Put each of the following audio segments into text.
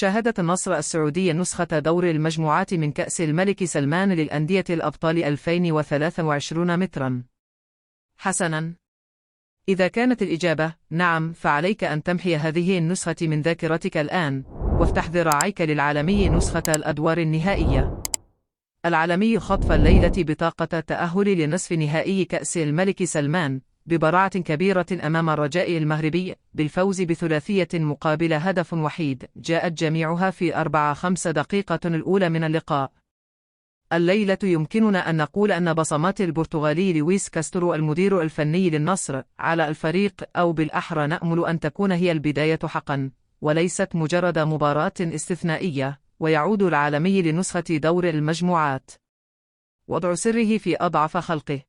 شاهدت النصر السعودي نسخة دور المجموعات من كأس الملك سلمان للأندية الأبطال 2023 مترا. حسناً، إذا كانت الإجابة نعم، فعليك أن تمحي هذه النسخة من ذاكرتك الآن، وافتح ذراعيك للعالمي نسخة الأدوار النهائية. العالمي خطف الليلة بطاقة التأهل لنصف نهائي كأس الملك سلمان ببراعة كبيرة أمام الرجاء المغربي بالفوز بثلاثية مقابل هدف وحيد جاءت جميعها في 4-5 دقيقة الأولى من اللقاء. الليلة يمكننا أن نقول أن بصمات البرتغالي لويس كاسترو المدير الفني للنصر على الفريق، أو بالأحرى نأمل أن تكون هي البداية حقا وليست مجرد مباراة استثنائية، ويعود العالمي لنسخة دور المجموعات وضع سره في أضعف خلقه.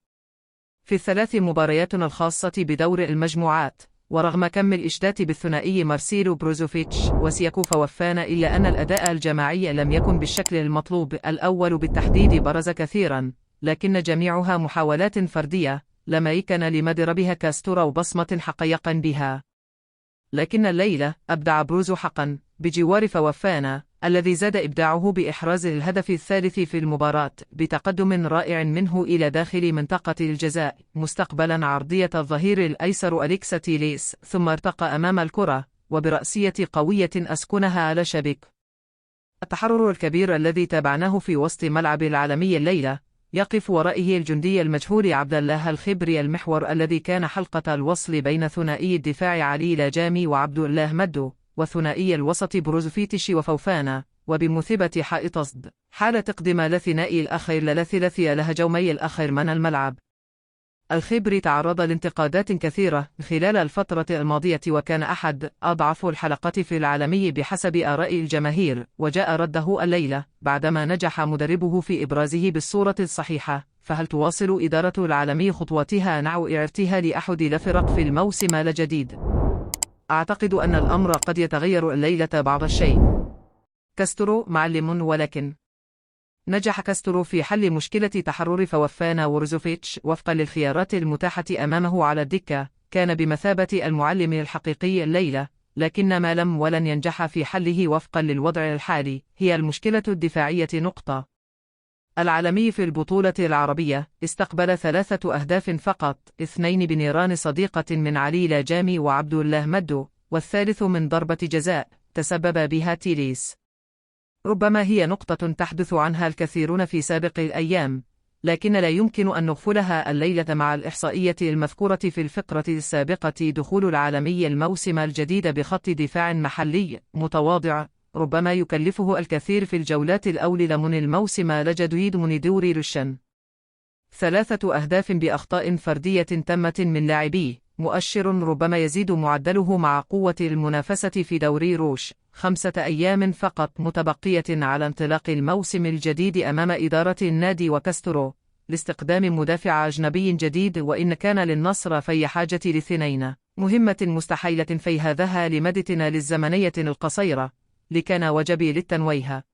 في الثلاث مباريات الخاصة بدور المجموعات، ورغم كم الإشدات بالثنائي مارسيلو بروزوفيتش وسياكو فوفانا، إلا أن الأداء الجماعي لم يكن بالشكل المطلوب. الأول بالتحديد برز كثيرا، لكن جميعها محاولات فردية لم يكن لمدربها كاستورو بصمة حقيقا بها. لكن الليلة أبدع بروزو حقا بجوار فوفانا الذي زاد إبداعه بإحراز الهدف الثالث في المباراة بتقدم رائع منه إلى داخل منطقة الجزاء مستقبلا عرضية الظهير الأيسر أليكس تيليس، ثم ارتقى أمام الكرة وبرأسية قوية أسكنها على شبك. التحرر الكبير الذي تابعناه في وسط ملعب العالمي الليلة يقف ورائه الجندي المجهول عبد الله الخبري، المحور الذي كان حلقة الوصل بين ثنائي الدفاع علي لاجامي وعبد الله مدو، وثنائي الوسط بروزوفيتش وفوفانا، وبمثابة حائط صد حال تقدم الثنائي الأخير للثلاثي لهجومي الأخير من الملعب. الخبري تعرض لانتقادات كثيرة خلال الفترة الماضية، وكان أحد أضعف الحلقات في العالمي بحسب آراء الجماهير، وجاء رده الليلة بعدما نجح مدربه في إبرازه بالصورة الصحيحة. فهل تواصل إدارة العالمي خطواتها نحو ارتهال أحد الفرق في الموسم الجديد؟ أعتقد أن الأمر قد يتغير الليلة بعض الشيء. كاسترو معلم، ولكن نجح كاسترو في حل مشكلة تحرر فوفانا وروزوفيتش وفقا للخيارات المتاحة أمامه على الدكة. كان بمثابة المعلم الحقيقي الليلة، لكن ما لم ولن ينجح في حله وفقا للوضع الحالي هي المشكلة الدفاعية. العالمي في البطولة العربية استقبل 3 أهداف فقط، 2 بنيران صديقة من علي لاجامي وعبد الله مدو، والثالث من ضربة جزاء تسبب بها تيليس. ربما هي نقطة تحدث عنها الكثيرون في سابق الأيام، لكن لا يمكن أن نغفلها الليلة مع الإحصائية المذكورة في الفقرة السابقة. دخول العالمي الموسم الجديد بخط دفاع محلي متواضع ربما يكلفه الكثير في الجولات الأولى من الموسم لجديد من دوري رشن. 3 أهداف بأخطاء فردية تمت من لاعبيه، مؤشر ربما يزيد معدله مع قوة المنافسة في دوري روش. 5 أيام فقط متبقية على انطلاق الموسم الجديد أمام إدارة النادي وكاسترو لاستقدام مدافع أجنبي جديد، وإن كان للنصر في حاجة ل2 مهمة مستحيلة في هذا لمدتنا للزمنية القصيرة، لكان وجبي للتنويه